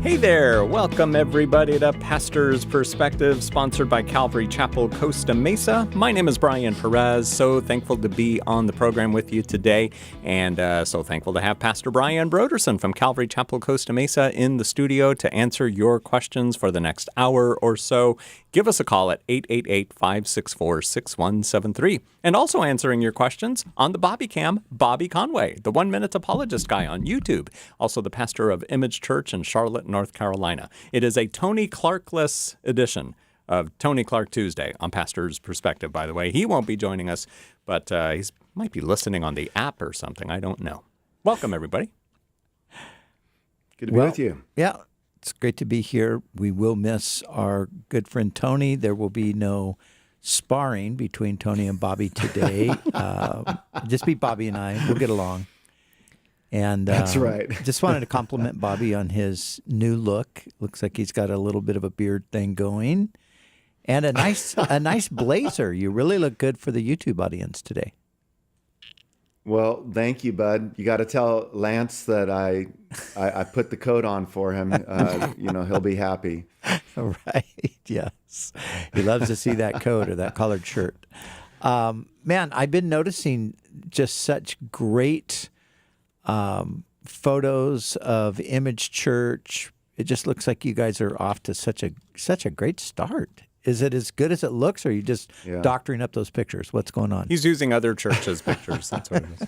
Hey there! Welcome everybody to Pastor's Perspective, sponsored by Calvary Chapel, Costa Mesa. My name is Brian Perez. So thankful to be on the program with you today, and so thankful to have Pastor Brian Broderson from Calvary Chapel, Costa Mesa in the studio to answer your questions for the next hour or so. Give us a call at 888-564-6173. And also answering your questions on the Bobby Cam, Bobby Conway, the 1 Minute Apologist guy on YouTube, also the pastor of Image Church in Charlotte, North Carolina. It is a Tony Clark-less edition of Tony Clark Tuesday on Pastor's Perspective, by the way. He won't be joining us, but he might be listening on the app or something. I don't know. Welcome, everybody. Good to be with you. Yeah. It's great to be here. We will miss our good friend Tony. There will be no sparring between Tony and Bobby today. Just be Bobby and I. We'll get along. And that's right. Just wanted to compliment Bobby on his new look. Looks like he's got a little bit of a beard thing going, and a nice blazer. You really look good for the YouTube audience today. Well, thank you, bud. You got to tell Lance that I put the coat on for him. He'll be happy. Right. Yes. He loves to see that coat or that collared shirt. Man, I've been noticing just such great photos of Image Church. It just looks like you guys are off to such a great start. Is it as good as it looks, or are you just doctoring up those pictures? What's going on? He's using other churches' pictures. That's what it is.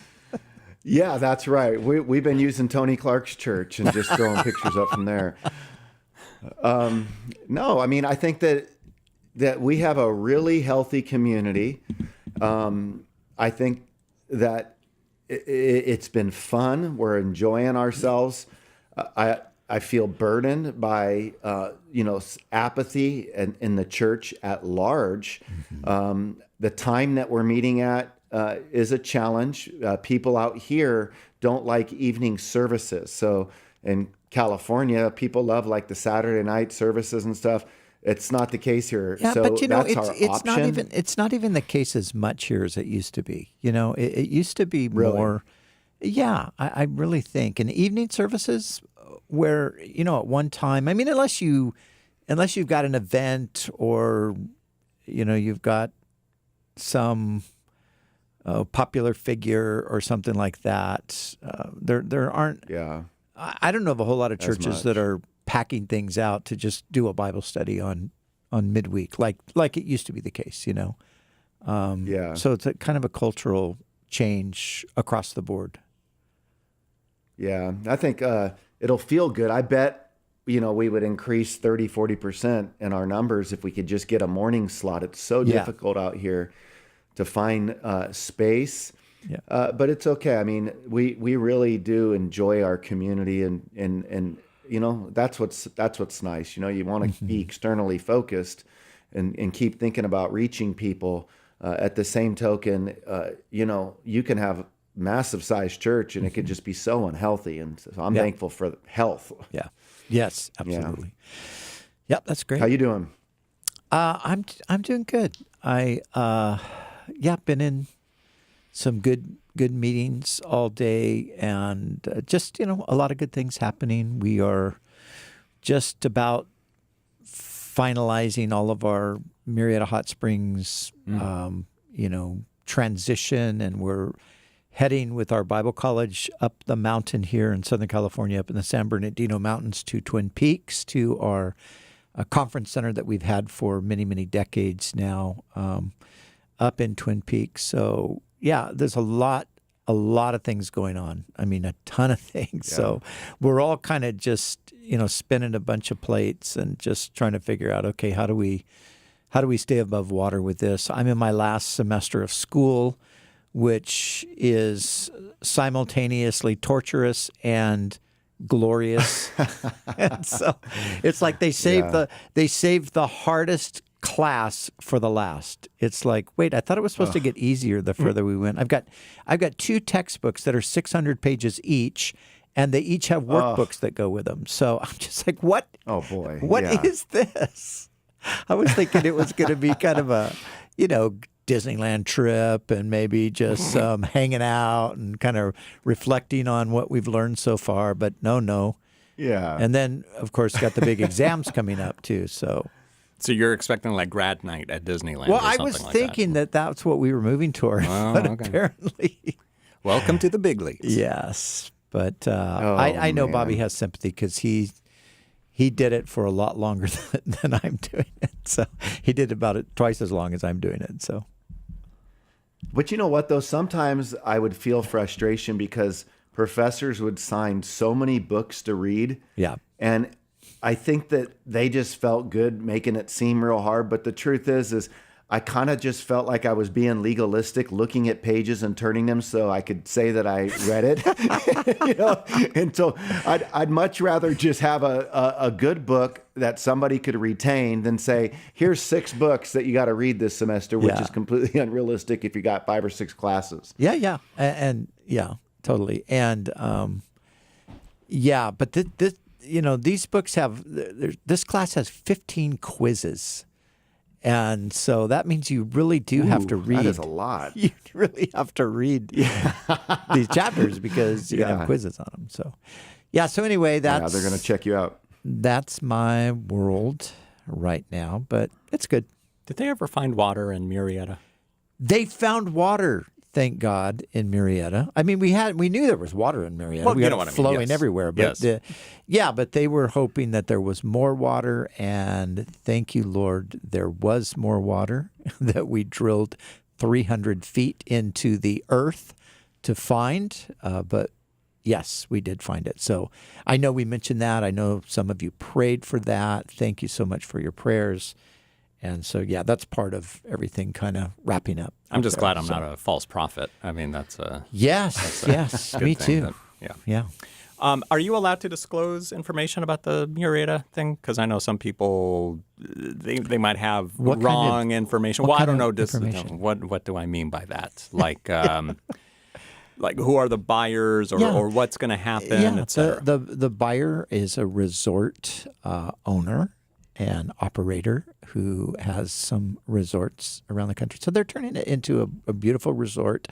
Yeah, that's right. We've been using Tony Clark's church and just throwing pictures up from there. No, I mean, I think that we have a really healthy community. I think that it's been fun. We're enjoying ourselves. I feel burdened by, apathy in the church at large. Mm-hmm. The time that we're meeting at is a challenge. People out here don't like evening services. So in California, people love like the Saturday night services and stuff. It's not the case here. Yeah, so but that's our it's option. it's not even the case as much here as it used to be. It used to be Really? more. Yeah, I really think in evening services where at one time, I mean, unless you've got an event or you've got some popular figure or something like that, there aren't. Yeah. I don't know of a whole lot of churches that are packing things out to just do a Bible study on midweek, like it used to be the case, Yeah. So it's kind of a cultural change across the board. Yeah, I think it'll feel good. I bet, we would increase 30, 40% in our numbers if we could just get a morning slot. It's so difficult out here to find space. Yeah. But it's okay. I mean, we really do enjoy our community and that's what's nice. You want to be externally focused and keep thinking about reaching people. At the same token, you can have massive sized church and it could just be so unhealthy. And so I'm thankful for health. Yeah. Yes, absolutely. Yeah. Yep, that's great. How you doing? I'm doing good. Been in some good meetings all day and just, a lot of good things happening. We are just about finalizing all of our Marietta Hot Springs, transition, and we're heading with our Bible college up the mountain here in Southern California, up in the San Bernardino Mountains to Twin Peaks, to our conference center that we've had for many, many decades now, up in Twin Peaks. So, yeah, there's a lot of things going on. I mean, a ton of things. Yeah. So we're all kind of just, spinning a bunch of plates and just trying to figure out, okay, how do we stay above water with this? I'm in my last semester of school, which is simultaneously torturous and glorious. And so it's like they saved the hardest class for the last. It's like, wait, I thought it was supposed to get easier the further we went. I've got 2 textbooks that are 600 pages each, and they each have workbooks that go with them. So I'm just like, what? Oh boy, what is this? I was thinking it was going to be kind of a, Disneyland trip and maybe just hanging out and kind of reflecting on what we've learned so far. But no, Yeah. And then, of course, got the big exams coming up, too. So you're expecting like grad night at Disneyland well, or I something was like thinking that that's what we were moving toward. Oh, but okay. apparently, Welcome to the big leagues. yes. But I know man. Bobby has sympathy because he did it for a lot longer than I'm doing it. So he did about it twice as long as I'm doing it. So, But you know what, though? Sometimes I would feel frustration because professors would sign so many books to read. yeah. And I think that they just felt good making it seem real hard. But the truth is I kind of just felt like I was being legalistic, looking at pages and turning them so I could say that I read it. And so I'd much rather just have a good book that somebody could retain than say, here's 6 books that you got to read this semester, which Yeah. is completely unrealistic if you got 5 or 6 classes. Yeah. And yeah, totally. And yeah, but this, these books have, this class has 15 quizzes. And so that means you really do have to read. That is a lot. You really have to read these chapters because you have quizzes on them. So, yeah. So anyway, Yeah, they're going to check you out. That's my world right now, but it's good. Did they ever find water in Murrieta? They found water, thank God, in Murrieta. I mean, we knew there was water in Murrieta. Well, we you had know it what I mean, flowing yes. everywhere. But but they were hoping that there was more water, and thank you, Lord, there was more water that we drilled 300 feet into the earth to find. But yes, we did find it. So I know we mentioned that. I know some of you prayed for that. Thank you so much for your prayers. And so, yeah, that's part of everything kind of wrapping up. I'm just glad I'm not a false prophet. I mean, that's a Yes, yes, good me thing too. yeah. Yeah. Are you allowed to disclose information about the Murrieta thing? Because I know some people they might have What kind wrong of- information. what Well, I kind don't of know. information? What do I mean by that? Like like who are the buyers or, Yeah. or what's going to happen, Yeah, et cetera. the buyer is a resort owner and operator who has some resorts around the country. So they're turning it into a beautiful resort.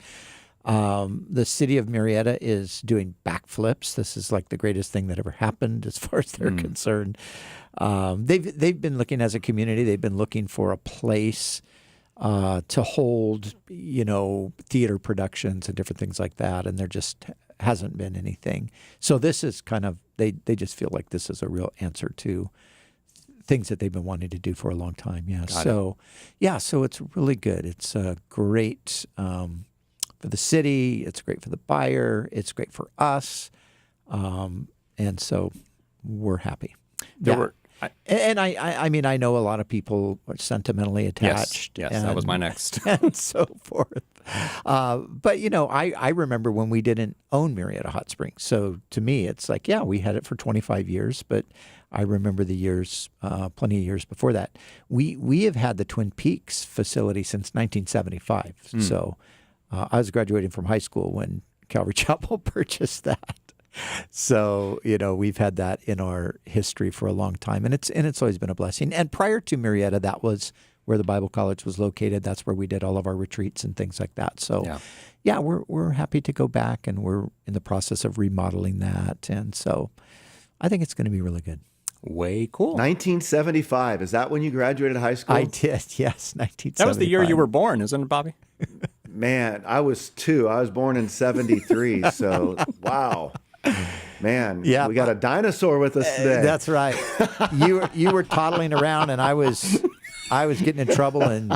The city of Murrieta is doing backflips. This is like the greatest thing that ever happened as far as they're concerned. They've been looking as a community. They've been looking for a place to hold, theater productions and different things like that. And there just hasn't been anything. So this is kind of, they just feel like this is a real answer to things that they've been wanting to do for a long time. Yeah. So it's really good. It's great for the city. It's great for the buyer. It's great for us. And so we're happy. I mean, I know a lot of people are sentimentally attached. Yes, that was my next. And so forth. But, I remember when we didn't own Murrieta Hot Springs. So to me, it's like, yeah, we had it for 25 years, but I remember the years, plenty of years before that. We have had the Twin Peaks facility since 1975. So I was graduating from high school when Calvary Chapel purchased that. So, we've had that in our history for a long time, and it's always been a blessing. And prior to Murrieta, that was where the Bible College was located. That's where we did all of our retreats and things like that. So, we're happy to go back, and we're in the process of remodeling that. And so I think it's going to be really good. Way cool. 1975. Is that when you graduated high school? I did, yes, 1975. That was the year you were born, isn't it, Bobby? Man, I was 2. I was born in 73. So, wow. Man, Yeah. we got a dinosaur with us today. That's right. You were toddling around, and I was getting in trouble and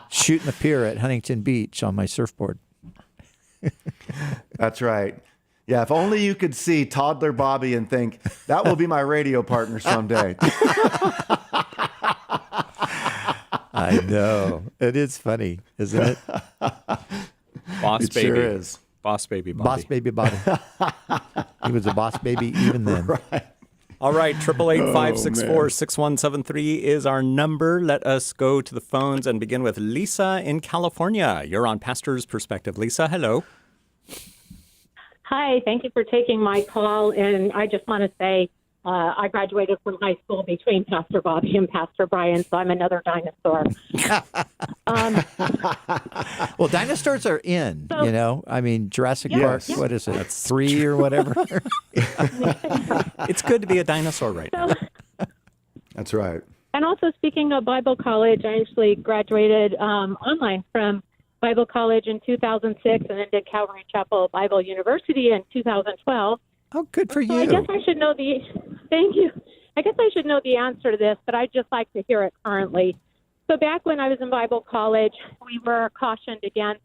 shooting the pier at Huntington Beach on my surfboard. That's right. Yeah, if only you could see toddler Bobby and think, that will be my radio partner someday. I know. It is funny, isn't it? Boss It baby. sure is. Boss baby Bobby. Boss baby Bobby. He was a boss baby even then. Right. All right, 888-564-6173 is our number. Let us go to the phones and begin with Lisa in California. You're on Pastor's Perspective. Lisa, hello. Hi, thank you for taking my call. And I just want to say I graduated from high school between Pastor Bobby and Pastor Brian, so I'm another dinosaur. Well, dinosaurs are in, So- you know. I mean, Jurassic Yes. Park, what is it? That's 3 or whatever. It's good to be a dinosaur right now. That's right. And also, speaking of Bible college, I actually graduated online from Bible college in 2006 and then did Calvary Chapel Bible University in 2012. Oh, good for So I you. guess I should know the. Thank you. I guess I should know the answer to this, but I'd just like to hear it currently. So back when I was in Bible college, we were cautioned against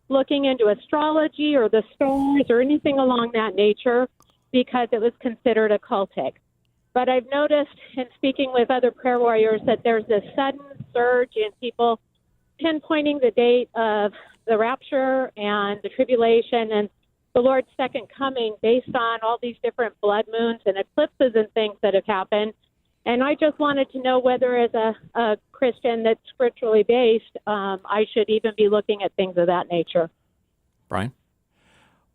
looking into astrology or the stars or anything along that nature because it was considered occultic. But I've noticed in speaking with other prayer warriors that there's this sudden surge in people pinpointing the date of the rapture and the tribulation and the Lord's second coming based on all these different blood moons and eclipses and things that have happened. And I just wanted to know whether, as a Christian that's scripturally based, I should even be looking at things of that nature. Brian?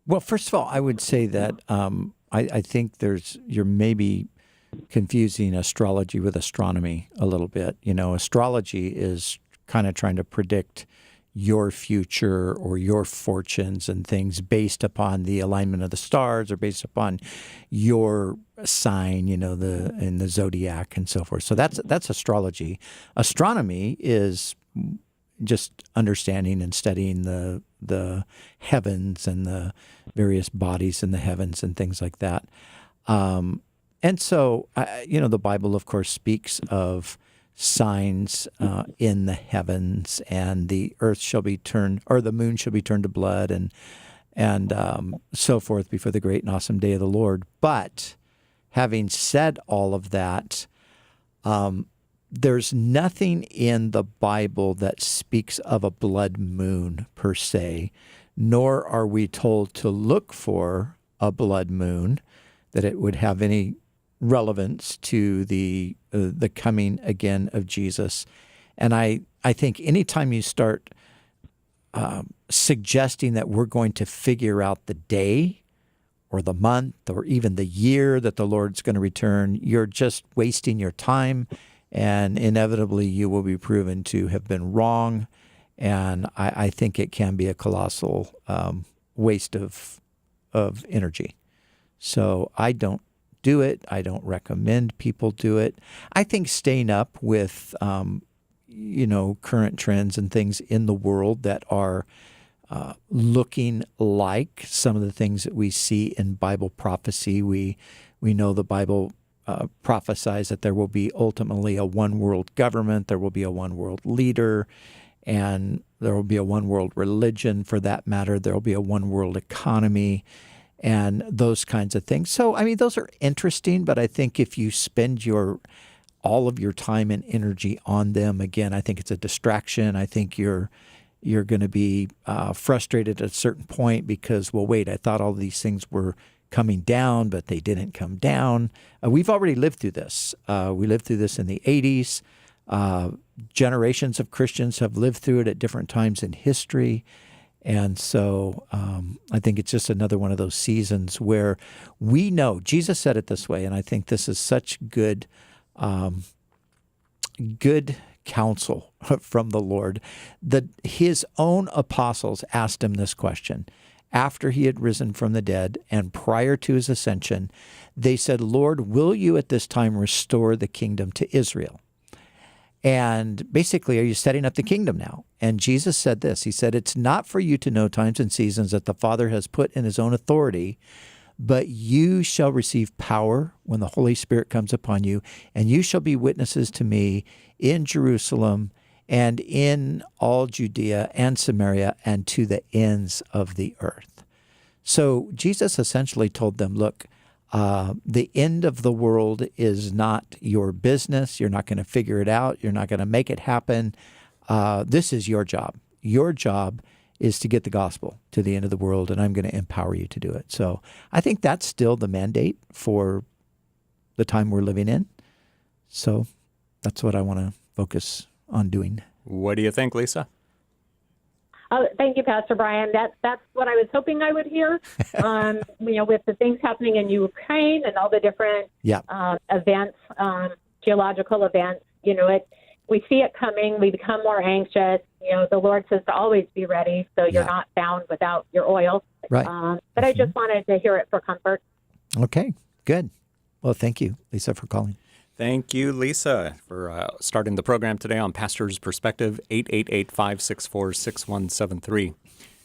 Well, first of all, I would say that I think you're maybe confusing astrology with astronomy a little bit. You know, astrology is kind of trying to predict your future or your fortunes and things based upon the alignment of the stars or based upon your sign, you know, in the zodiac and so forth. So that's astrology. Astronomy is just understanding and studying the heavens and the various bodies in the heavens and things like that. And so, you know, the Bible, of course, speaks of signs in the heavens, and the earth shall be turned, or the moon shall be turned to blood, and so forth before the great and awesome day of the Lord. But having said all of that, there's nothing in the Bible that speaks of a blood moon per se, nor are we told to look for a blood moon, that it would have any relevance to the coming again of Jesus. And I think anytime you start suggesting that we're going to figure out the day or the month or even the year that the Lord's going to return, you're just wasting your time, and inevitably you will be proven to have been wrong. And I think it can be a colossal waste of energy. So I don't do it. I don't recommend people do it. I think staying up with, you know, current trends and things in the world that are looking like some of the things that we see in Bible prophecy. We know the Bible prophesies that there will be ultimately a one world government, there will be a one world leader, and there will be a one world religion for that matter. There will be a one world economy and those kinds of things. So, I mean, those are interesting, but I think if you spend all of your time and energy on them, again, I think it's a distraction. I think you're going to be frustrated at a certain point because, well, wait, I thought all these things were coming down, but they didn't come down. We've already lived through this. We lived through this in the 80s. Generations of Christians have lived through it at different times in history. And so I think it's just another one of those seasons where we know, Jesus said it this way, and I think this is such good counsel from the Lord, that his own apostles asked him this question. After he had risen from the dead and prior to his ascension, they said, Lord, will you at this time restore the kingdom to Israel? And basically, are you setting up the kingdom now? And Jesus said this. He said, it's not for you to know times and seasons that the Father has put in his own authority, but you shall receive power when the Holy Spirit comes upon you, and you shall be witnesses to me in Jerusalem and in all Judea and Samaria and to the ends of the earth. So Jesus essentially told them, look, the end of the world is not your business. You're not going to figure it out. You're not going to make it happen. This is your job. Your job is to get the gospel to the end of the world, and I'm going to empower you to do it. So I think that's still the mandate for the time we're living in. So that's what I want to focus on doing. What do you think, Lisa? Oh, thank you, Pastor Brian. That's what I was hoping I would hear. With the things happening in Ukraine and all the different events, geological events, we see it coming. We become more anxious. The Lord says to always be ready, so you're not found without your oil. Right. But I just wanted to hear it for comfort. Okay, good. Well, thank you, Lisa, for calling. Thank you, Lisa, for starting the program today on Pastor's Perspective, 888-564-6173.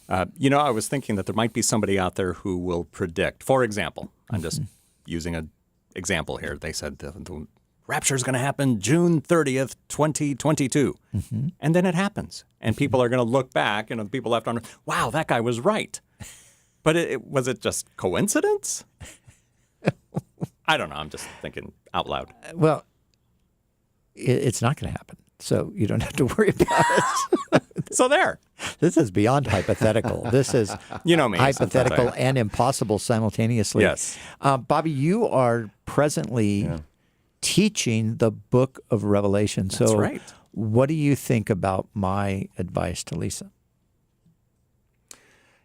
I was thinking that there might be somebody out there who will predict. For example, I'm just using an example here. They said the rapture is going to happen June 30th, 2022. And then it happens. And people are going to look back, and the people left on, wow, that guy was right. But was it just coincidence? I don't know. I'm just thinking out loud. Well, it's not going to happen, so you don't have to worry about it. So there. This is beyond hypothetical. This is me, hypothetical and impossible simultaneously. Yes. Bobby, you are presently teaching the book of Revelation. That's so right. What do you think about my advice to Lisa?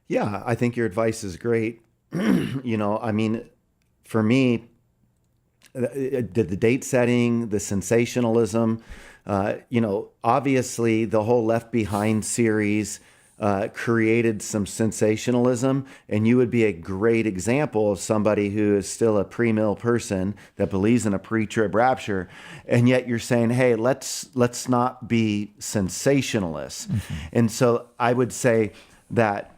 Yeah, I think your advice is great. For me, the date setting, the sensationalism, obviously the whole Left Behind series created some sensationalism, and you would be a great example of somebody who is still a pre-mill person that believes in a pre-trib rapture, and yet you're saying, hey, let's not be sensationalists. And so I would say that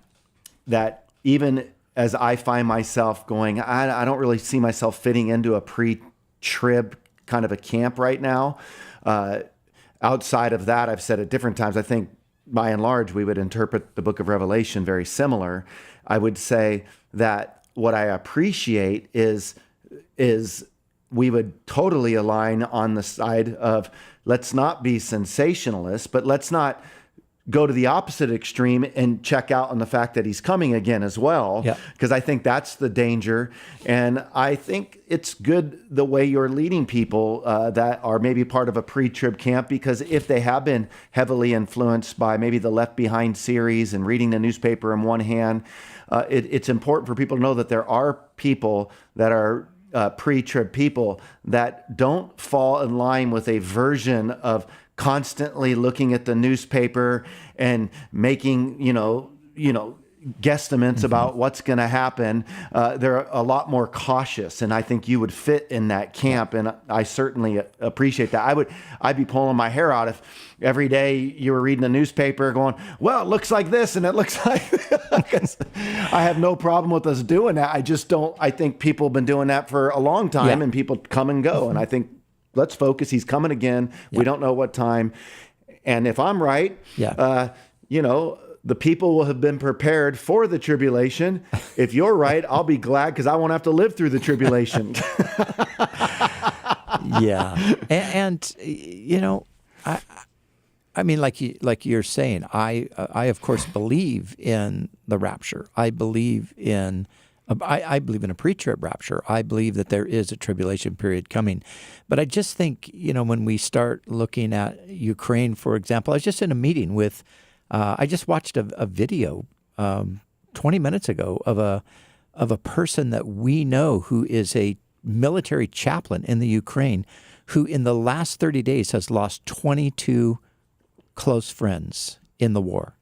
even as I find myself going, I don't really see myself fitting into a pre-trib kind of a camp right now. Outside of that, I've said at different times, I think by and large, we would interpret the book of Revelation very similar. I would say that what I appreciate is we would totally align on the side of let's not be sensationalists, but let's not go to the opposite extreme and check out on the fact that he's coming again as well, because I think that's the danger. And I think it's good the way you're leading people that are maybe part of a pre-trib camp, because if they have been heavily influenced by maybe the Left Behind series and reading the newspaper in one hand, it's important for people to know that there are people that are pre-trib people that don't fall in line with a version of constantly looking at the newspaper and making, guesstimates about what's going to happen. They're a lot more cautious, and I think you would fit in that camp, and I certainly appreciate that. I'd be pulling my hair out if every day you were reading the newspaper going, well, it looks like this and it looks like this. I have no problem with us doing that. I think people have been doing that for a long time, and people come and go, and I think let's focus. He's coming again. We don't know what time. And if I'm right, the people will have been prepared for the tribulation. If you're right, I'll be glad because I won't have to live through the tribulation. I mean, like you're saying, I of course believe in the rapture. I believe in a pre-trib rapture. I believe that there is a tribulation period coming. But I just think, when we start looking at Ukraine, for example, I was just in a meeting with, I just watched a video 20 minutes ago of a person that we know who is a military chaplain in the Ukraine, who in the last 30 days has lost 22 close friends in the war.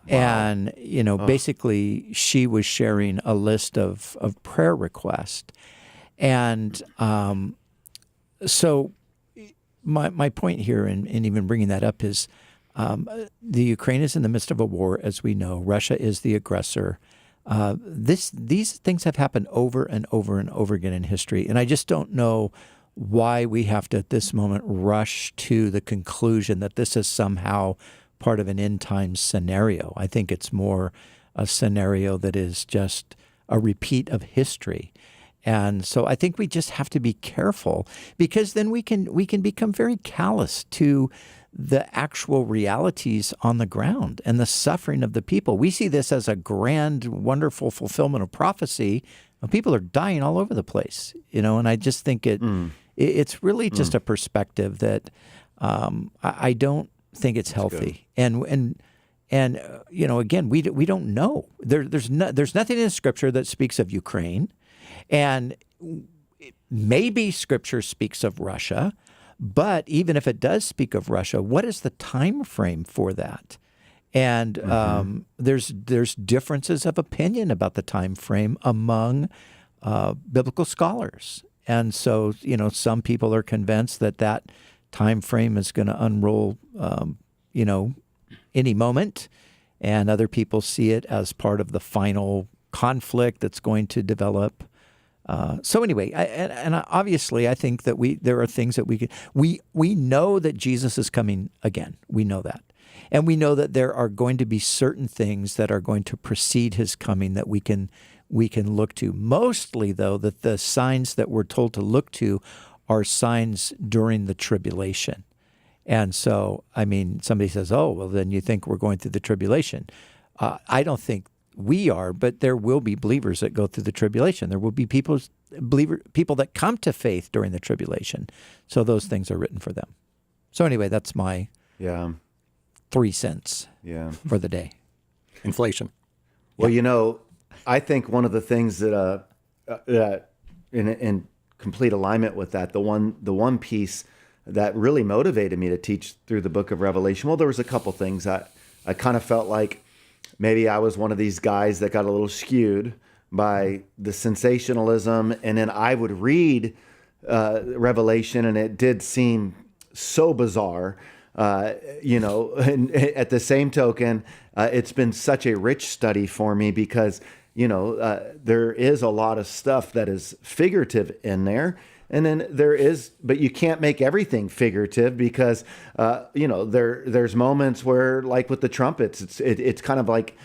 Wow. And, basically she was sharing a list of prayer requests. And so my point here in even bringing that up is the Ukraine is in the midst of a war, as we know. Russia is the aggressor. These things have happened over and over and over again in history. And I just don't know why we have to, at this moment, rush to the conclusion that this is somehow part of an end times scenario. I think it's more a scenario that is just a repeat of history. And so I think we just have to be careful, because then we can become very callous to the actual realities on the ground and the suffering of the people. We see this as a grand, wonderful fulfillment of prophecy. People are dying all over the place, and I just think it's really just a perspective that I don't think it's healthy. And And again, we don't know. There's nothing in Scripture that speaks of Ukraine, and maybe Scripture speaks of Russia. But even if it does speak of Russia, what is the time frame for that? And there's differences of opinion about the time frame among biblical scholars. And so, some people are convinced that time frame is going to unroll, any moment, and other people see it as part of the final conflict that's going to develop. So anyway, obviously, I think that there are things that we know that Jesus is coming again. We know that. And we know that there are going to be certain things that are going to precede his coming that we can look to. Mostly, though, that the signs that we're told to look to are signs during the tribulation. And so, somebody says, oh, well, then you think we're going through the tribulation. I don't think we are, but there will be believers that go through the tribulation. There will be people that come to faith during the tribulation. So those things are written for them. So anyway, that's my 3 cents for the day. Inflation. Well, I think one of the things that in complete alignment with that, the one piece that really motivated me to teach through the book of Revelation, well, there was a couple things that I kind of felt like maybe I was one of these guys that got a little skewed by the sensationalism, and then I would read Revelation, and it did seem so bizarre. And at the same token, it's been such a rich study for me because, there is a lot of stuff that is figurative in there. And then but you can't make everything figurative because, there's moments where, like with the trumpets, it's kind of like,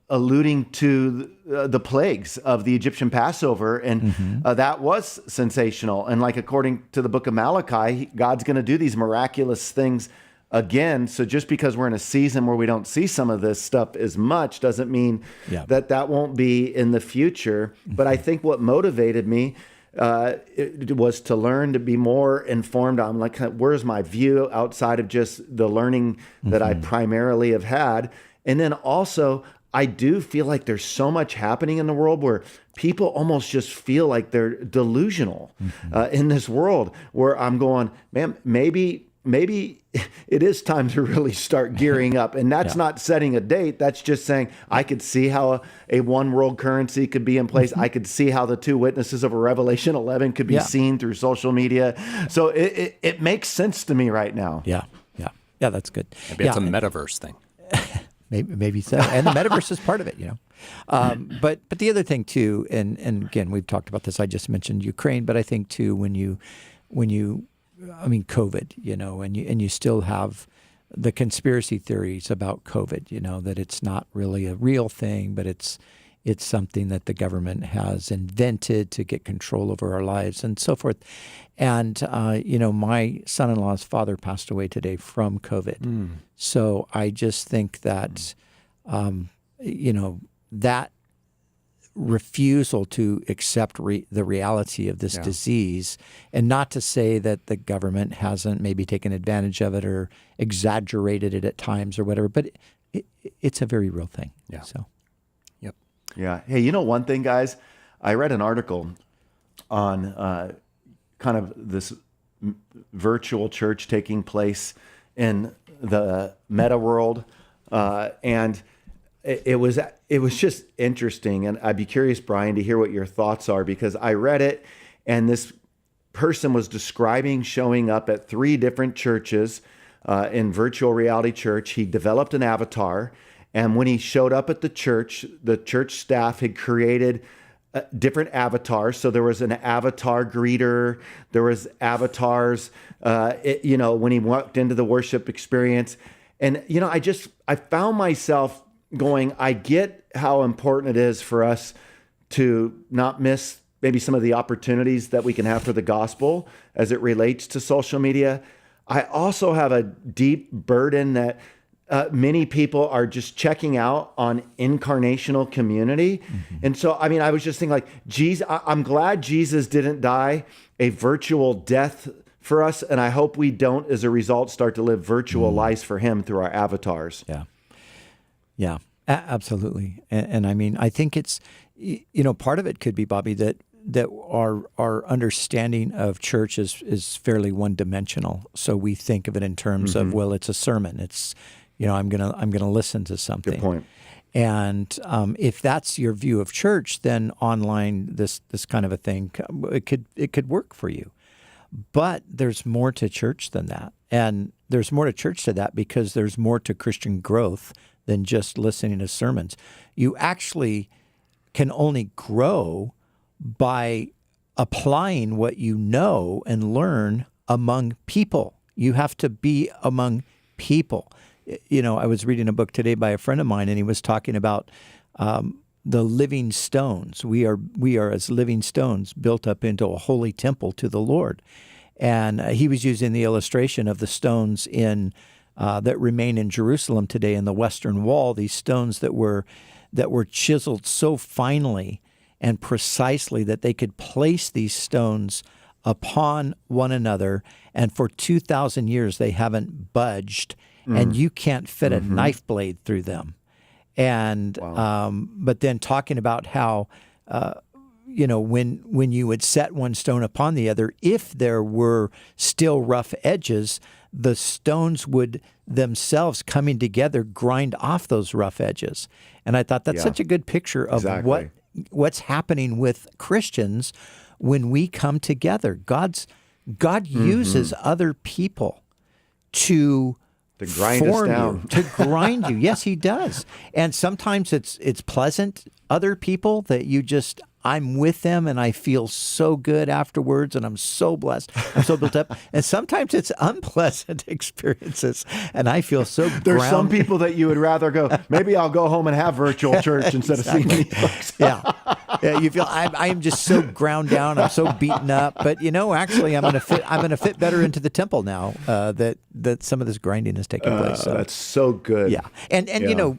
alluding to the plagues of the Egyptian Passover. And that was sensational. And like, according to the book of Malachi, God's going to do these miraculous things again. So just because we're in a season where we don't see some of this stuff as much doesn't mean that won't be in the future. But I think what motivated me it was to learn to be more informed on, like, where's my view outside of just the learning that I primarily have had. And then also, I do feel like there's so much happening in the world where people almost just feel like they're delusional in this world, where I'm going, man, maybe it is time to really start gearing up. And that's not setting a date. That's just saying, I could see how a one world currency could be in place. I could see how the two witnesses of a Revelation 11 could be seen through social media. So it makes sense to me right now. Yeah, that's good. Maybe it's a metaverse thing. Maybe so. And the metaverse is part of it, But the other thing too, and again, we've talked about this. I just mentioned Ukraine, but I think too, when you COVID, and you still have the conspiracy theories about COVID, that it's not really a real thing, but it's something that the government has invented to get control over our lives and so forth. And, my son-in-law's father passed away today from COVID. So I just think that, that refusal to accept the reality of this disease, and not to say that the government hasn't maybe taken advantage of it or exaggerated it at times or whatever, but it's a very real thing. Yeah. So. Yep. Yeah. Hey, one thing, guys, I read an article on kind of this virtual church taking place in the meta world, and it was just interesting. And I'd be curious, Brian, to hear what your thoughts are, because I read it, and this person was describing showing up at 3 different churches in virtual reality church. He developed an avatar, and when he showed up at the church staff had created different avatars. So there was an avatar greeter, there was avatars, when he walked into the worship experience. And, I found myself going, I get how important it is for us to not miss maybe some of the opportunities that we can have for the gospel as it relates to social media. I also have a deep burden that many people are just checking out on incarnational community. And so, I was just thinking, like, Jesus, I'm glad Jesus didn't die a virtual death for us. And I hope we don't, as a result, start to live virtual lives for him through our avatars. Yeah. Yeah, absolutely. And I mean, I think it's, part of it could be, Bobby, that our understanding of church is fairly one-dimensional. So we think of it in terms of, well, it's a sermon. It's, I'm gonna listen to something. Good point. And if that's your view of church, then online, this kind of a thing, it could work for you. But there's more to church than that. And there's more to church to that because there's more to Christian growth than just listening to sermons. You actually can only grow by applying what you know and learn among people. You have to be among people. I was reading a book today by a friend of mine, and he was talking about the living stones. We are as living stones built up into a holy temple to the Lord. And he was using the illustration of the stones that remain in Jerusalem today in the Western Wall. These stones that were chiseled so finely and precisely that they could place these stones upon one another, and for 2,000 years they haven't budged, and you can't fit a knife blade through them. And Wow. But then talking about how when you would set one stone upon the other, if there were still rough edges, the stones would themselves coming together grind off those rough edges. And I thought that's such a good picture of Exactly. what's happening with Christians when we come together. God uses other people to grind us form down. you, to grind you. Yes, he does. And sometimes it's pleasant. Other people that I'm with them and I feel so good afterwards and I'm so blessed. I'm so built up. And sometimes it's unpleasant experiences and I feel so There's some grounded. people that you would rather go, maybe I'll go home and have virtual church instead of seeing these folks. Yeah. You feel I am just so ground down. I'm so beaten up. But actually, I'm gonna fit better into the temple now that some of this grinding is taking place. So. That's so good. Yeah, and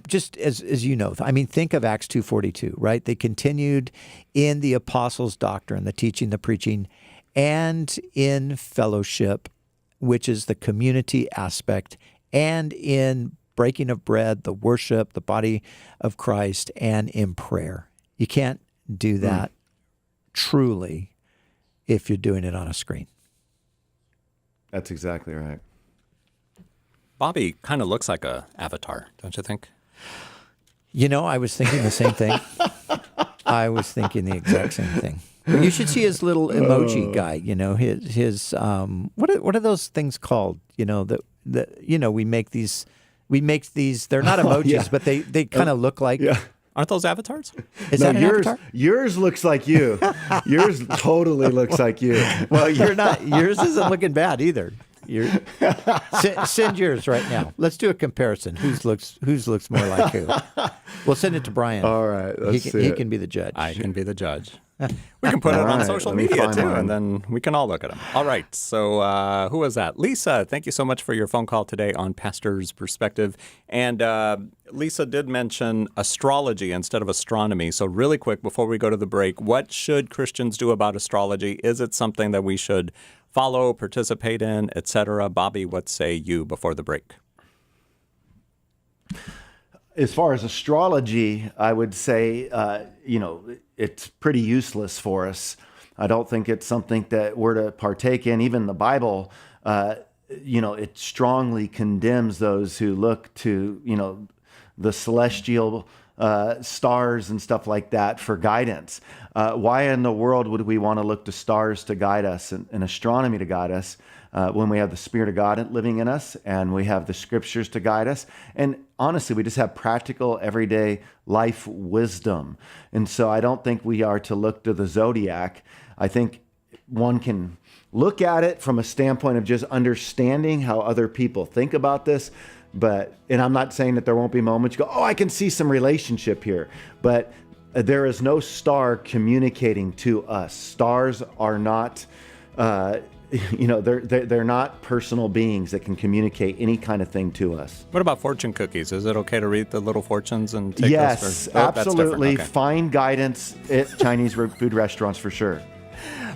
just as you know, I mean, think of Acts 2:42, right? They continued in the apostles' doctrine, the teaching, the preaching, and in fellowship, which is the community aspect, and in breaking of bread, the worship, the body of Christ, and in prayer. You can't do that truly if you're doing it on a screen. That's exactly right. Bobby kind of looks like a avatar, don't you think? I was thinking the same thing. I was thinking the exact same thing. You should see his little emoji guy. His what are those things called? We make these. They're not emojis, yeah. but they kind of look like. Yeah. Aren't those avatars? Is that an yours, avatar? yours looks like you. Yours totally looks like you. Well, you're not. Yours isn't looking bad either. Send yours right now. Let's do a comparison. Whose looks more like who? We'll send it to Brian. All right, let's see He it. can be the judge. I can be the judge. We can put it All on right, social let me media find too, mine. and then we can all look at them. All right. So who was that? Lisa, thank you so much for your phone call today on Pastor's Perspective. And Lisa did mention astrology instead of astronomy. So really quick, before we go to the break, what should Christians do about astrology? Is it something that we should follow, participate in, etc.? Bobby, what say you before the break? As far as astrology, I would say, it's pretty useless for us. I don't think it's something that we're to partake in. Even the Bible, it strongly condemns those who look to, the celestial stars and stuff like that for guidance. Why in the world would we want to look to stars to guide us and astronomy to guide us when we have the Spirit of God living in us and we have the Scriptures to guide us? And honestly, we just have practical, everyday life wisdom. And so I don't think we are to look to the zodiac. I think one can look at it from a standpoint of just understanding how other people think about this. And I'm not saying that there won't be moments you go, I can see some relationship here. But there is no star communicating to us. Stars are not, they're not personal beings that can communicate any kind of thing to us. What about fortune cookies? Is it okay to read the little fortunes and take Yes, those? That's different. absolutely. Okay. Find guidance at Chinese food restaurants for sure.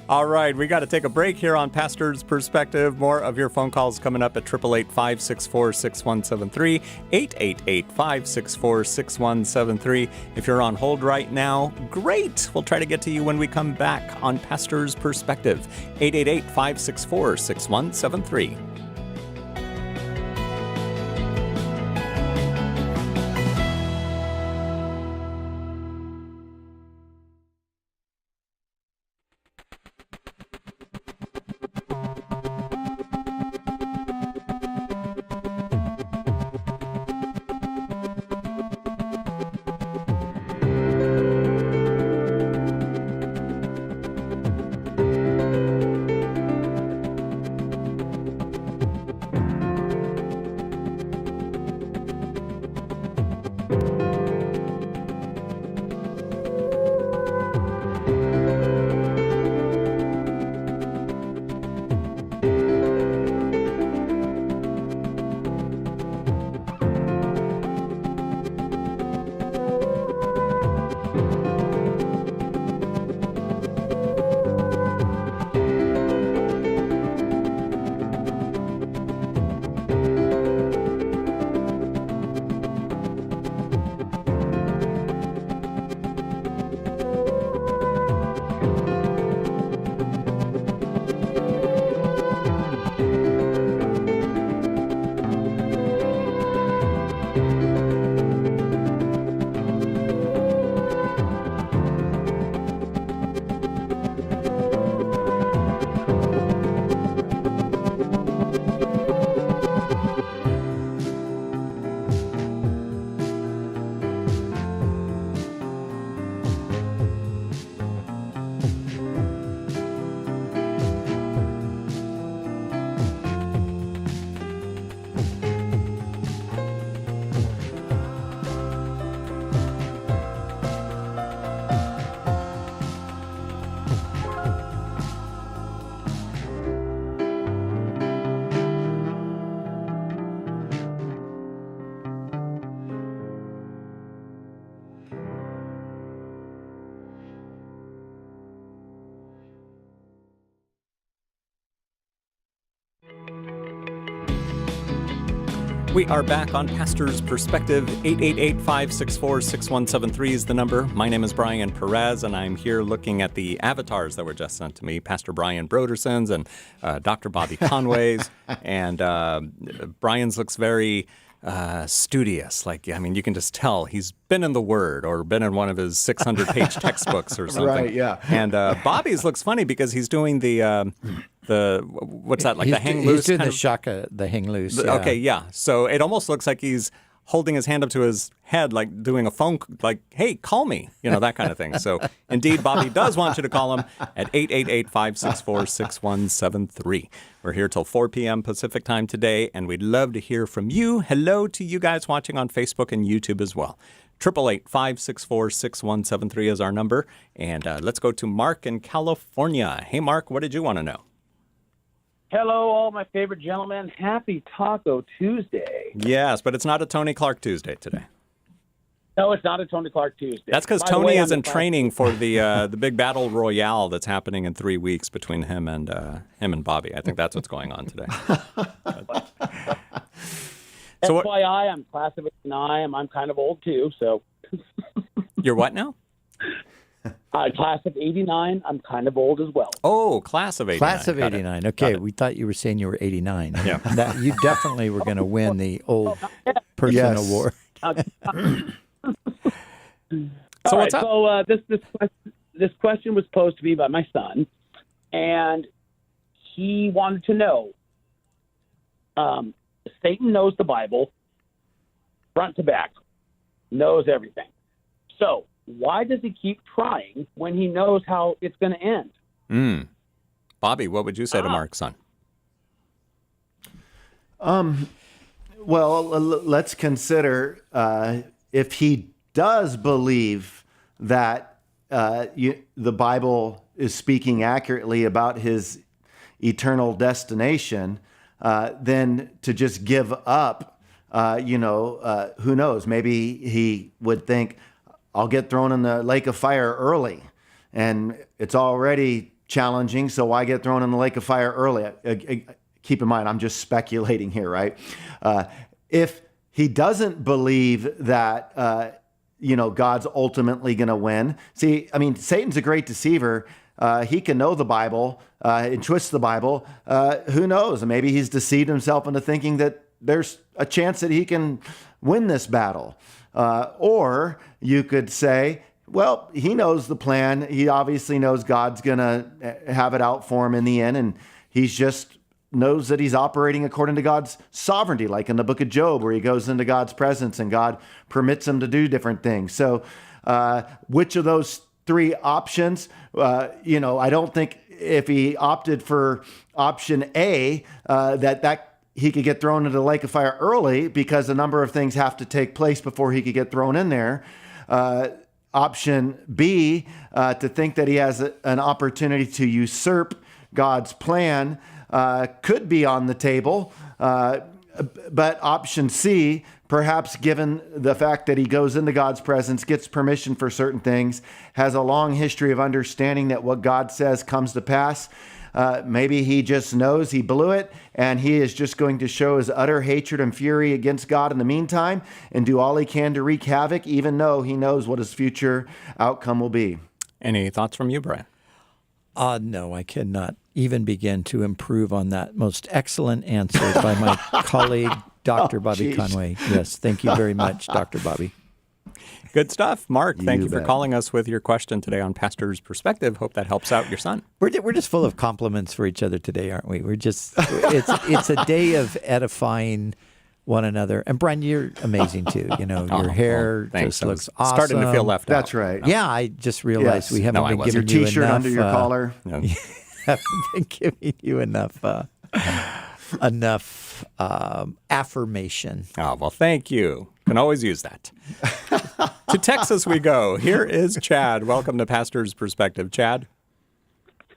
All right, we got to take a break here on Pastor's Perspective. More of your phone calls coming up at 888-564-6173, 888-564-6173. If you're on hold right now, great. We'll try to get to you when we come back on Pastor's Perspective, 888-564-6173. We are back on Pastor's Perspective. 888-564-6173 is the number. My name is Brian Perez, and I'm here looking at the avatars that were just sent to me. Pastor Brian Broderson's and Dr. Bobby Conway's. And Brian's looks very studious. Like, I mean, you can just tell he's been in the Word or been in one of his 600-page textbooks or something. Right, yeah. And Bobby's looks funny because he's doing the what's that, like the hang loose? He's doing the shaka, the hang loose. Yeah. Okay, yeah. So it almost looks like he's holding his hand up to his head, like doing a phone, like, hey, call me, that kind of thing. So indeed, Bobby does want you to call him at 888-564-6173. We're here till 4 p.m. Pacific time today, and we'd love to hear from you. Hello to you guys watching on Facebook and YouTube as well. 888-564-6173 is our number. And let's go to Mark in California. Hey, Mark, what did you want to know? Hello, all my favorite gentlemen. Happy Taco Tuesday. Yes, but it's not a Tony Clark Tuesday today. No, it's not a Tony Clark Tuesday. That's because Tony is in training for the big battle royale that's happening in 3 weeks between him and Bobby. I think that's what's going on today. So FYI, I'm class of '89. I'm kind of old too. So you're what now? Class of '89. I'm kind of old as well. Oh, class of '89. Class of '89. Okay, we thought you were saying you were '89. Yeah, you definitely were going to win the old person award. So what's up? So this question was posed to me by my son, and he wanted to know. Satan knows the Bible, front to back, knows everything. So why does he keep trying when he knows how it's going to end? Bobby, what would you say to Mark's son? Well, let's consider if he does believe that the Bible is speaking accurately about his eternal destination, then to just give up, who knows? Maybe he would think, I'll get thrown in the lake of fire early, and it's already challenging, so why get thrown in the lake of fire early? Keep in mind, I'm just speculating here, right? If he doesn't believe that, God's ultimately going to win. See, I mean, Satan's a great deceiver. He can know the Bible and twist the Bible. Who knows? Maybe he's deceived himself into thinking that there's a chance that he can win this battle. Or you could say, well, he knows the plan. He obviously knows God's going to have it out for him in the end. And he's just knows that he's operating according to God's sovereignty, like in the book of Job, where he goes into God's presence and God permits him to do different things. So which of those three options, I don't think if he opted for option A, that he could get thrown into the lake of fire early, because a number of things have to take place before he could get thrown in there. Option B, to think that he has an opportunity to usurp God's plan, could be on the table. But option C, perhaps given the fact that he goes into God's presence, gets permission for certain things, has a long history of understanding that what God says comes to pass. Maybe he just knows he blew it, and he is just going to show his utter hatred and fury against God in the meantime and do all he can to wreak havoc, even though he knows what his future outcome will be. Any thoughts from you, Brian? No, I cannot even begin to improve on that most excellent answer by my colleague, Dr. Bobby Conway. Yes, thank you very much, Dr. Bobby. Good stuff. Mark, thank you for bet. calling us with your question today on Pastor's Perspective. Hope that helps out your son. We're just full of compliments for each other today, aren't we? It's a day of edifying one another. And Brian, you're amazing too. Your hair thanks. just looks I was awesome. starting to feel left out. That's right. Yeah, I just realized Yes. we haven't No, I been wasn't. giving Your you T-shirt enough. under your collar. No. Haven't been giving you enough affirmation. Oh, well, thank you. Can always use that. To Texas we go. Here is Chad. Welcome to Pastor's Perspective. Chad?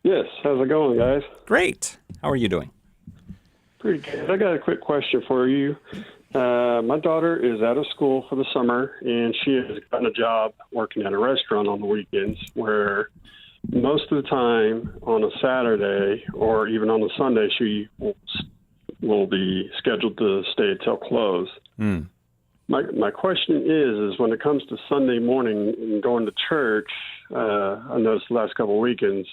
Yes. How's it going, guys? Great. How are you doing? Pretty good. I got a quick question for you. My daughter is out of school for the summer, and she has gotten a job working at a restaurant on the weekends, where most of the time on a Saturday or even on a Sunday, she will be scheduled to stay till close. My question is when it comes to Sunday morning and going to church, I noticed the last couple of weekends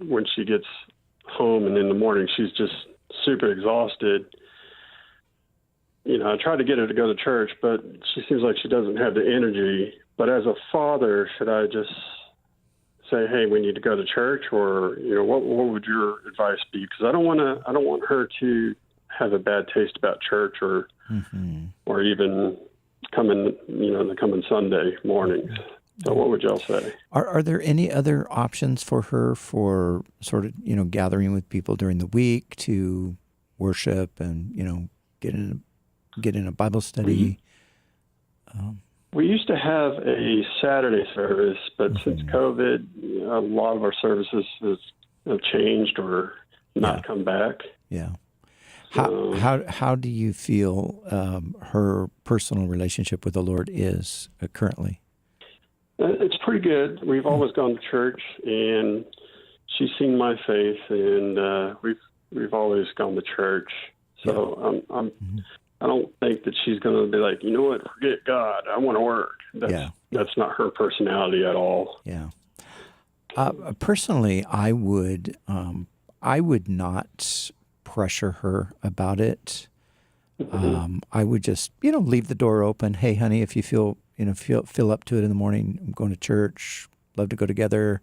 when she gets home and in the morning, she's just super exhausted. I try to get her to go to church, but she seems like she doesn't have the energy. But as a father, should I just say, hey, we need to go to church, or, what would your advice be? Because I don't want her to have a bad taste about church or even coming Sunday mornings. So what would y'all say? Are there any other options for her for sort of, gathering with people during the week to worship and, get in a Bible study? We used to have a Saturday service, but since COVID, a lot of our services have changed or not come back. Yeah. How do you feel her personal relationship with the Lord is currently? It's pretty good. We've always gone to church, and she's seen my faith, and we've always gone to church. So I don't think that she's going to be like, you know what, forget God, I want to work. That's not her personality at all. Yeah. Personally, I would not pressure her about it. I would just, leave the door open. Hey, honey, if you feel up to it in the morning, I'm going to church, love to go together,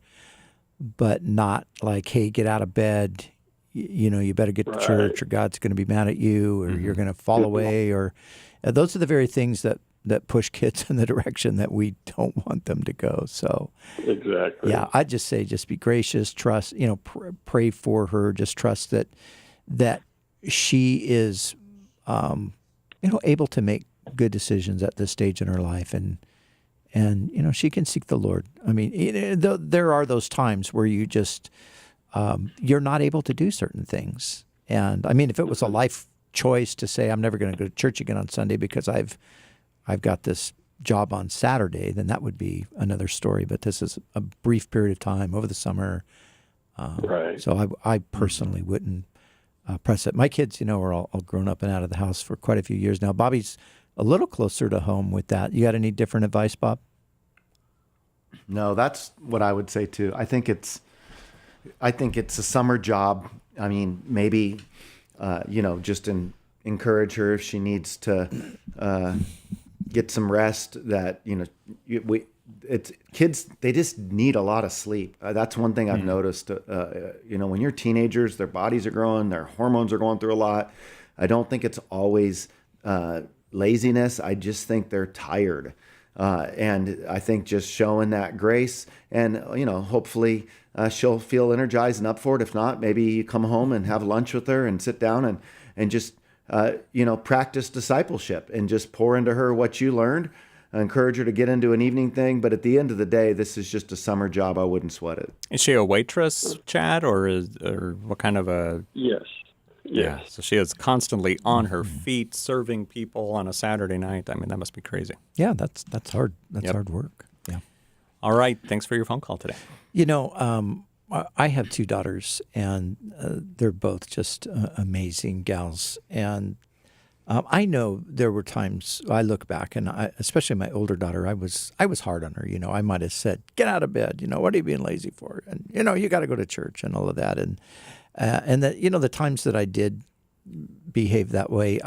but not like, hey, get out of bed. You better get to church, or God's going to be mad at you, or you're going to fall away, or those are the very things that push kids in the direction that we don't want them to go. So, exactly. Yeah, I'd just say, just be gracious, trust. Pray for her. Just trust that she is, able to make good decisions at this stage in her life, and she can seek the Lord. I mean, there are those times where you just you're not able to do certain things. And I mean, if it was a life choice to say, I'm never going to go to church again on Sunday because I've got this job on Saturday, then that would be another story. But this is a brief period of time over the summer. Right. So I personally wouldn't press it. My kids, are all grown up and out of the house for quite a few years now. Bobby's a little closer to home with that. You got any different advice, Bob? No, that's what I would say too. I think it's a summer job. I mean, maybe, just encourage her if she needs to get some rest. That it's kids, they just need a lot of sleep. That's one thing I've noticed. When you're teenagers, their bodies are growing, their hormones are going through a lot. I don't think it's always laziness. I just think they're tired. And I think just showing that grace and, hopefully she'll feel energized and up for it. If not, maybe you come home and have lunch with her and sit down and just, practice discipleship and just pour into her what you learned. Encourage her to get into an evening thing. But at the end of the day, this is just a summer job. I wouldn't sweat it. Is she a waitress, Chad, or what kind of a... Yes. Yeah, so she is constantly on her feet serving people on a Saturday night. I mean, that must be crazy. Yeah, that's hard. That's hard work. Yeah. All right. Thanks for your phone call today. I have two daughters, and they're both just amazing gals. And I know there were times I look back, and especially my older daughter, I was hard on her. I might have said, "Get out of bed. What are you being lazy for?" And you got to go to church and all of that. And that the times that I did behave that way,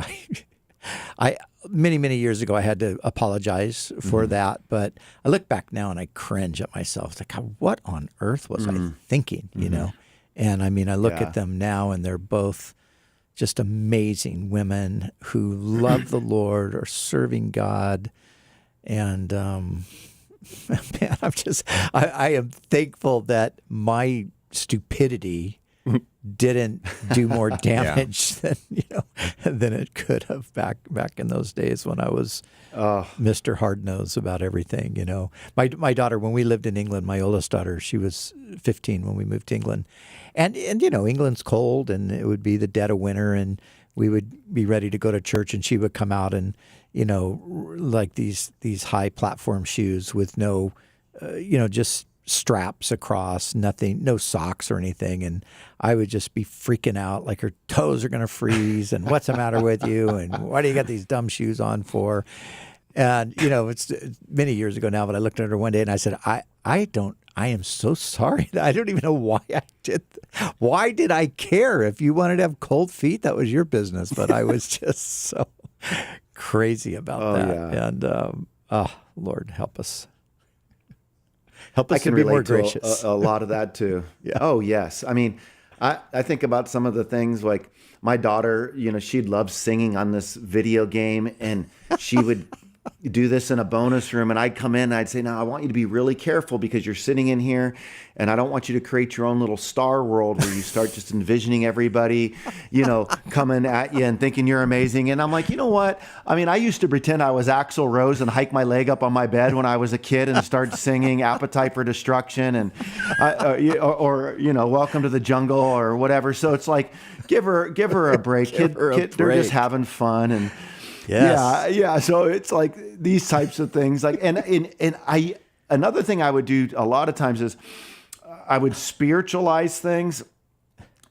I many years ago I had to apologize for that. But I look back now and I cringe at myself. It's like, what on earth was I thinking? And I mean, I look at them now, and they're both just amazing women who love the Lord, are serving God, and man, I am thankful that my stupidity didn't do more damage than it could have back in those days when I was Mr. Hard-Nosed about everything. My daughter, when we lived in England, my oldest daughter, she was 15 when we moved to England, and England's cold, and it would be the dead of winter, and we would be ready to go to church, and she would come out and like these high platform shoes with no just straps across, nothing, no socks or anything. And I would just be freaking out, like her toes are going to freeze, and what's the matter with you? And why do you got these dumb shoes on for? And, it's many years ago now, but I looked at her one day and I said, I am so sorry. I don't even know why I did. Why did I care? If you wanted to have cold feet, that was your business. But I was just so crazy about that. Yeah. And, Lord, help us. Help us I can to be relate more to gracious. a lot of that too. Yeah. Oh yes. I mean, I think about some of the things like my daughter, she'd love singing on this video game, and she would do this in a bonus room, and I'd come in and I'd say, "Now I want you to be really careful because you're sitting in here, and I don't want you to create your own little star world where you start just envisioning everybody, coming at you and thinking you're amazing." And I'm like, you know what? I mean, I used to pretend I was Axl Rose and hike my leg up on my bed when I was a kid and start singing "Appetite for Destruction" and or "Welcome to the Jungle" or whatever. So it's like, give her a break. They're just having fun. And yes. Yeah. So it's like these types of things. Like, another thing I would do a lot of times is I would spiritualize things,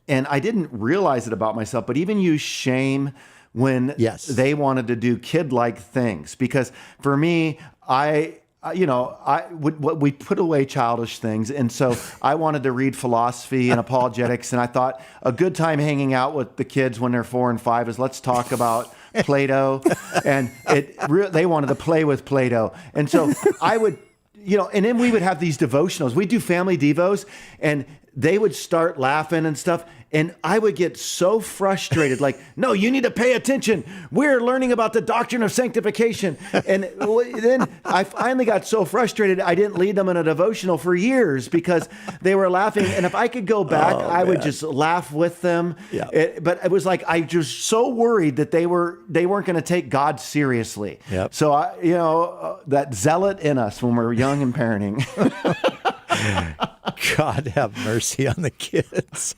and I didn't realize it about myself, but even use shame when they wanted to do kid-like things. Because for me, we put away childish things. And so I wanted to read philosophy and apologetics. And I thought a good time hanging out with the kids when they're 4 and 5 is let's talk about Plato. And they wanted to play with Plato. And so I would, and then we would have these devotionals. We'd do family devos, and they would start laughing and stuff. And I would get so frustrated, like, no, you need to pay attention. We're learning about the doctrine of sanctification. And then I finally got so frustrated, I didn't lead them in a devotional for years because they were laughing. And if I could go back, I would just laugh with them. Yeah. But it was like, I was so worried that they weren't going to take God seriously. Yep. So, that zealot in us when we're young and parenting. God have mercy on the kids.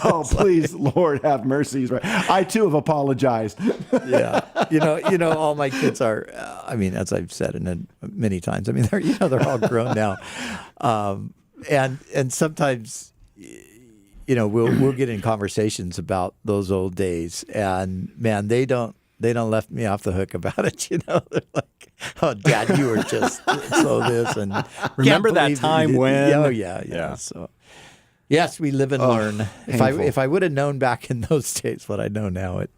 Oh, please, Lord, have mercy. Right. I too have apologized. Yeah, all my kids are. As I've said many times. They're all grown now, and sometimes, we'll get in conversations about those old days, and man, they don't let me off the hook about it. They're like, "Oh, Dad, you were just so this," and remember that time when? Oh, yeah. So, yes, we live and learn. If I would have known back in those days what I know now, it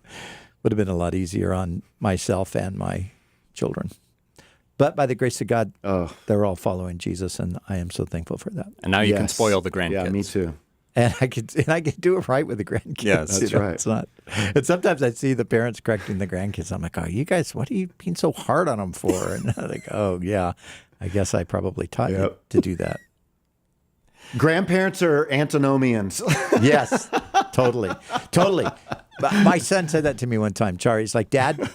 would have been a lot easier on myself and my children. But by the grace of God, they're all following Jesus, and I am so thankful for that. And now you can spoil the grandkids. Yeah, me too. And I could do it right with the grandkids. Yes, that's right. It's not. And sometimes I see the parents correcting the grandkids. I'm like, "Oh, you guys, what are you being so hard on them for?" And I'm like, "Oh, yeah, I guess I probably taught you to do that." Grandparents are antinomians. Yes, totally. But my son said that to me one time. Charlie's like, "Dad,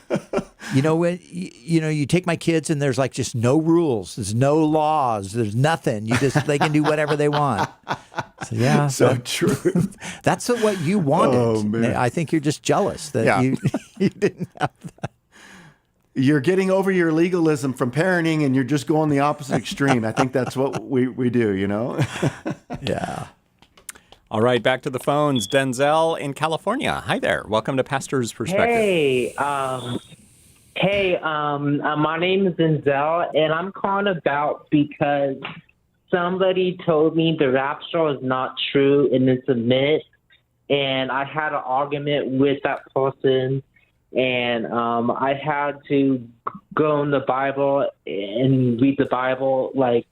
when you take my kids and there's like just no rules, there's no laws, there's nothing. They can do whatever they want." So, yeah, so true. That's what you wanted. Oh, man. I think you're just jealous that you didn't have that. You're getting over your legalism from parenting, and you're just going the opposite extreme. I think that's what we do. Yeah. All right, back to the phones. Denzel in California. Hi there. Welcome to Pastor's Perspective. Hey, my name is Denzel, and I'm calling about because somebody told me the rapture is not true and it's a myth, and I had an argument with that person, and I had to go in the Bible and read the Bible like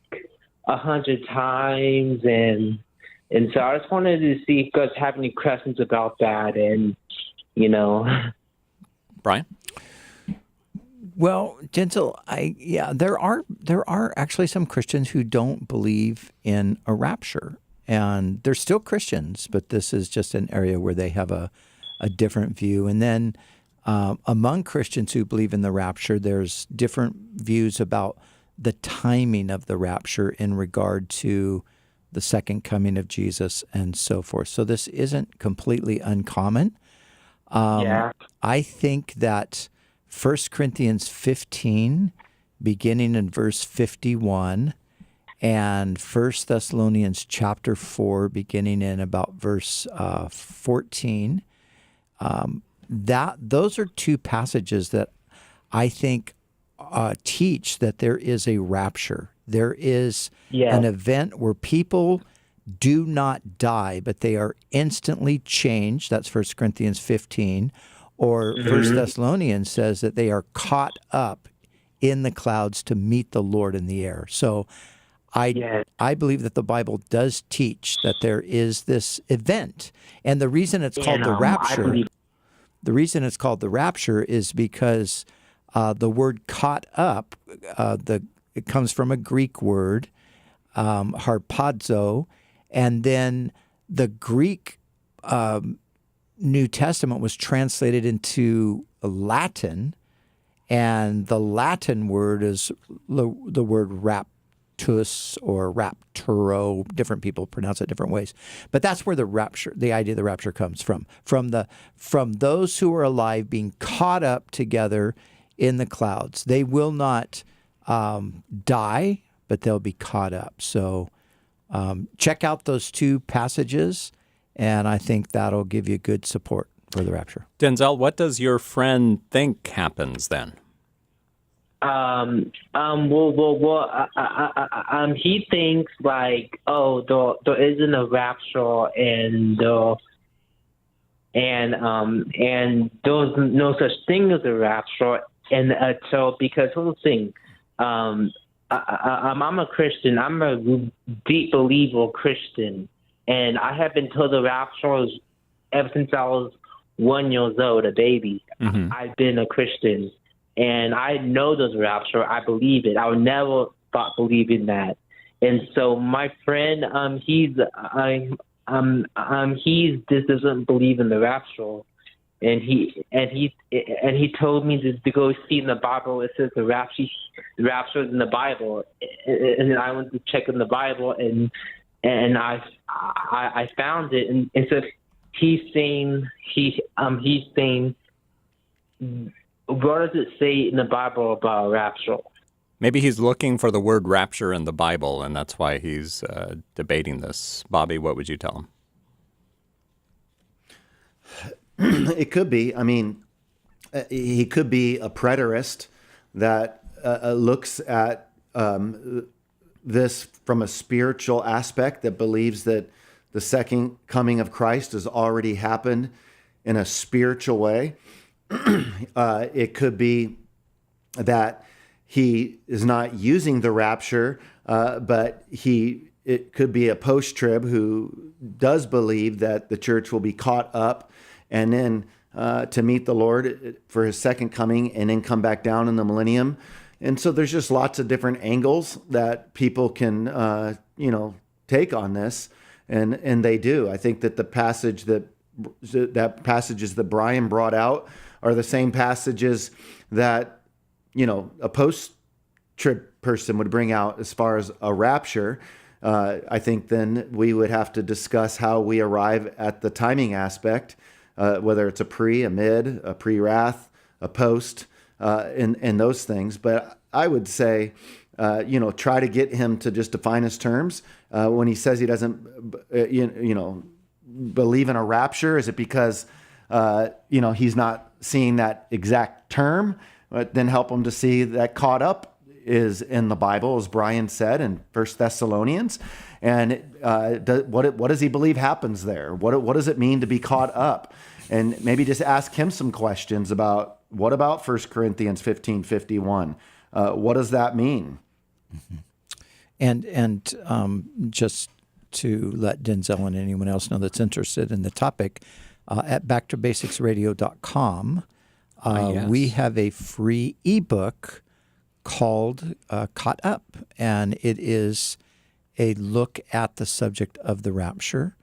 100 times, and so I just wanted to see if you guys have any questions about that, and Brian? Well, Denzel, there are actually some Christians who don't believe in a rapture, and they're still Christians, but this is just an area where they have a different view. And then among Christians who believe in the rapture, there's different views about the timing of the rapture in regard to the second coming of Jesus and so forth. So this isn't completely uncommon. I think that 1 Corinthians 15, beginning in verse 51, and 1 Thessalonians chapter 4, beginning in about verse 14, those are two passages that I think teach that there is a rapture. There is an event where people do not die, but they are instantly changed. That's 1 Corinthians 15. Or 1 Thessalonians says that they are caught up in the clouds to meet the Lord in the air. So I believe that the Bible does teach that there is this event. And the reason it's called the rapture, is because the word caught up, it comes from a Greek word, harpazo, and then the Greek New Testament was translated into Latin, and the Latin word is the word raptus or rapturo. Different people pronounce it different ways, but that's where the idea of the rapture comes from those who are alive being caught up together in the clouds. They will not die, but they'll be caught up. So check out those two passages, and I think that'll give you good support for the rapture. Denzel, what does your friend think happens then? He thinks like, there isn't a rapture, and there's no such thing as a rapture, and so because here's the thing, I'm a Christian. I'm a deep believer Christian, and I have been told the rapture ever since I was 1 year old, a baby. Mm-hmm. I've been a Christian, and I know there's a rapture. I believe it. I would never stop believing that. And so my friend, he just doesn't believe in the rapture, and he told me to go see in the Bible. It says the rapture is in the Bible, and then I went to check in the Bible, and I found it, and so he's saying what does it say in the Bible about rapture? Maybe he's looking for the word rapture in the Bible, and that's why he's debating this. Bobby, what would you tell him? It could be. I mean, he could be a preterist that looks at this from a spiritual aspect, that believes that the second coming of Christ has already happened in a spiritual way. It could be that he is not using the rapture, but it could be a post-trib who does believe that the church will be caught up and then to meet the Lord for his second coming and then come back down in the millennium. And so there's just lots of different angles that people can, take on this. And they do. I think that the passages that Brian brought out are the same passages that, a post-trib person would bring out as far as a rapture. I think then we would have to discuss how we arrive at the timing aspect, whether it's a pre, a mid, a pre-wrath, a post, and those things. But I would say, try to get him to just define his terms. When he says he doesn't, believe in a rapture, is it because, he's not seeing that exact term? But then help him to see that caught up is in the Bible, as Brian said in 1 Thessalonians. And what does he believe happens there? What does it mean to be caught up? And maybe just ask him some questions about, what about 1 Corinthians 15:51? What does that mean? Mm-hmm. And just to let Denzel and anyone else know that's interested in the topic, at backtobasicsradio.com, Yes. we have a free ebook called Caught Up, and it is a look at the subject of the rapture.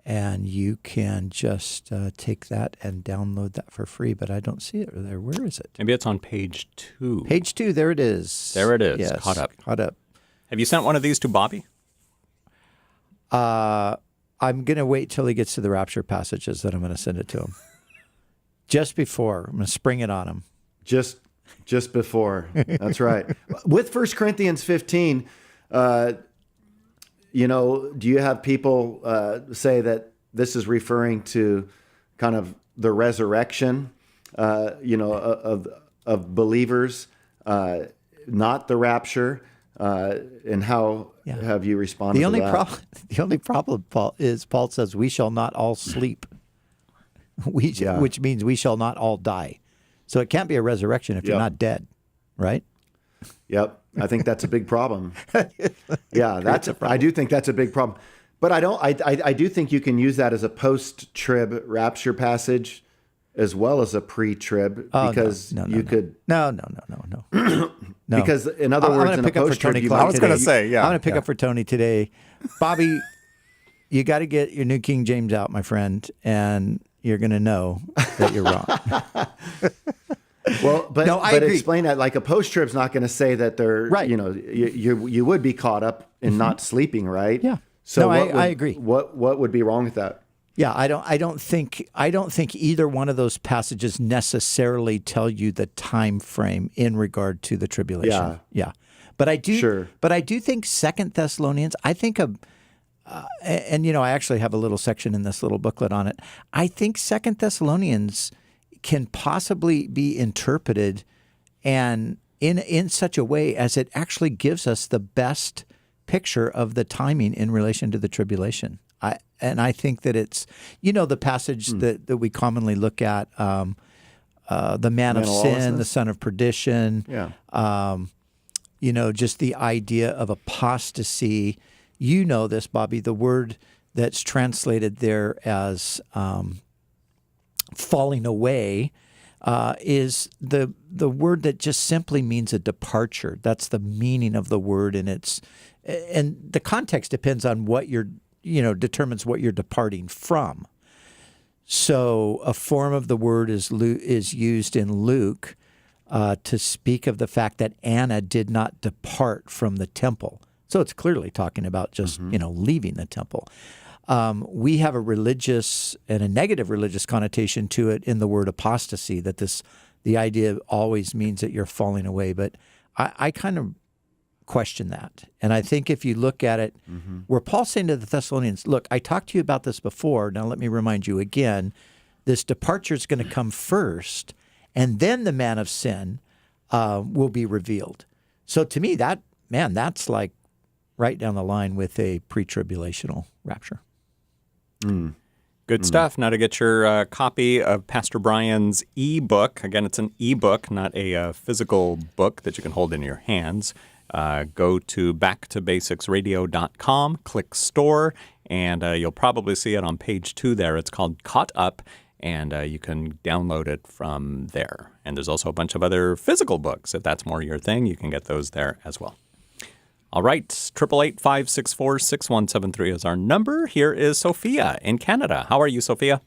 And you can just take that and download that for free, but I don't see it there. Where is it? Maybe it's on page 2. Page 2, there it is. There it is, Yes, Caught Up. Caught Up. Have you sent one of these to Bobby? I'm going to wait till he gets to the rapture passages, then I'm going to send it to him. Just before. I'm going to spring it on him. Just before. That's right. With 1 Corinthians 15, do you have people say that this is referring to kind of the resurrection, of believers, not the rapture? And how have you responded to that? The only problem, Paul, is Paul says we shall not all sleep, which means we shall not all die. So it can't be a resurrection if you're not dead, right? Yep, I think that's a big problem. Yeah, I do think that's a big problem. But I do think you can use that as a post-trib rapture passage as well as a pre-trib, because you could. No. Because in other words, in a post-trib, I was going to say, I'm going to pick up for Tony today. Bobby, you got to get your New King James out, my friend, and you're going to know that you're wrong. Well, but I agree. Explain that. Like a post-trib's not going to say that they're, right. You would be caught up in not sleeping, right? Yeah. So I agree. What would be wrong with that? Yeah, I don't think either one of those passages necessarily tell you the time frame in regard to the tribulation. Yeah. But I do think 2 Thessalonians, I think I actually have a little section in this little booklet on it. I think 2 Thessalonians can possibly be interpreted and in such a way as it actually gives us the best picture of the timing in relation to the tribulation. I think that it's, the passage that we commonly look at, the man of sin, the son of perdition, just the idea of apostasy. You know this, Bobby, the word that's translated there as falling away is the word that just simply means a departure. That's the meaning of the word, and the context depends on what determines what you're departing from. So a form of the word is used in Luke to speak of the fact that Anna did not depart from the temple. So it's clearly talking about just, leaving the temple. We have a religious and a negative religious connotation to it in the word apostasy, that the idea always means that you're falling away. But I kind of question that. And I think if you look at it, where Paul's saying to the Thessalonians, look, I talked to you about this before. Now let me remind you again This departure is going to come first, and then the man of sin will be revealed. So to me, that's like right down the line with a pre-tribulational rapture. Good stuff. Now to get your copy of Pastor Brian's e-book. Again, it's an e-book, not a physical book that you can hold in your hands. Go to backtobasicsradio.com, click store, and you'll probably see it on page 2 there. It's called Caught Up, and you can download it from there. And there's also a bunch of other physical books. If that's more your thing, you can get those there as well. All right, 888-564-6173 is our number. Here is Sophia in Canada. How are you, Sophia?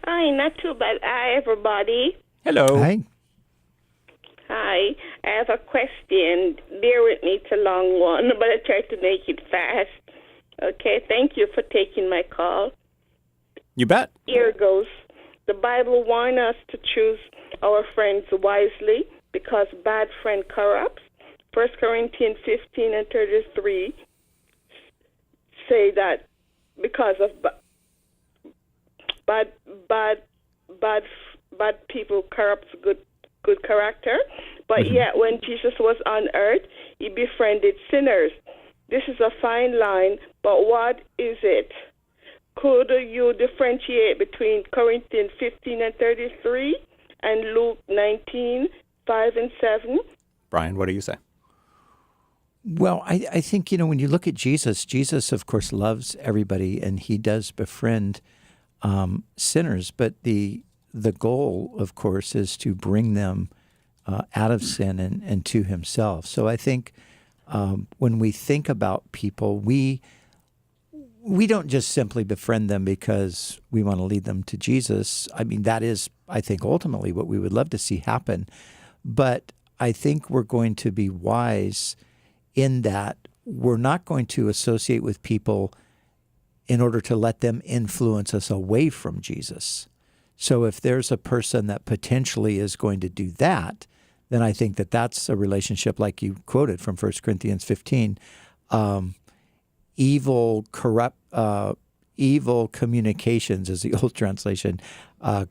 Hi, not too bad. Hi, everybody. Hello. Hi. Hi. I have a question. Bear with me, it's a long one, but I try to make it fast. Okay, thank you for taking my call. You bet. Here goes. The Bible warns us to choose our friends wisely because bad friend corrupts. 1 Corinthians 15 and 33 say that because of bad people corrupts good character. But yet when Jesus was on earth, he befriended sinners. This is a fine line, but what is it? Could you differentiate between Corinthians 15 and 33 and Luke 19, 5 and 7? Brian, what do you say? Well, I think, when you look at Jesus, of course, loves everybody, and he does befriend sinners. But the goal, of course, is to bring them out of sin and to himself. So I think when we think about people, we don't just simply befriend them because we want to lead them to Jesus. I mean, that is, I think, ultimately what we would love to see happen. But I think we're going to be wise in that we're not going to associate with people in order to let them influence us away from Jesus. So if there's a person that potentially is going to do that, then I think that that's a relationship like you quoted from 1 Corinthians 15. Evil communications is the old translation,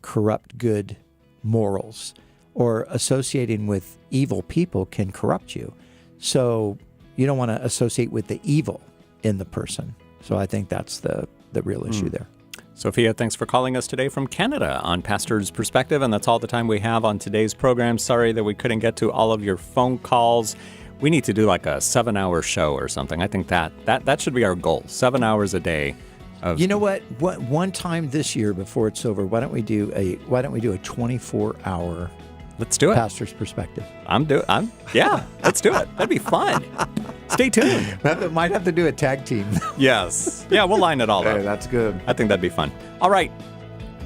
corrupt good morals, or associating with evil people can corrupt you. So you don't want to associate with the evil in the person. So I think that's the real issue there. Sophia, thanks for calling us today from Canada on Pastor's Perspective, and that's all the time we have on today's program. Sorry that we couldn't get to all of your phone calls. We need to do like a 7-hour show or something. I think that should be our goal, 7 hours a day. You know what? One time this year before it's over, why don't we do a 24-hour Let's do it. Pastor's Perspective. Yeah, let's do it. That'd be fun. Stay tuned. Might have to do a tag team. Yes. Yeah, we'll line it all up. Hey, that's good. I think that'd be fun. All right.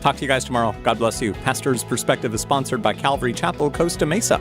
Talk to you guys tomorrow. God bless you. Pastor's Perspective is sponsored by Calvary Chapel, Costa Mesa.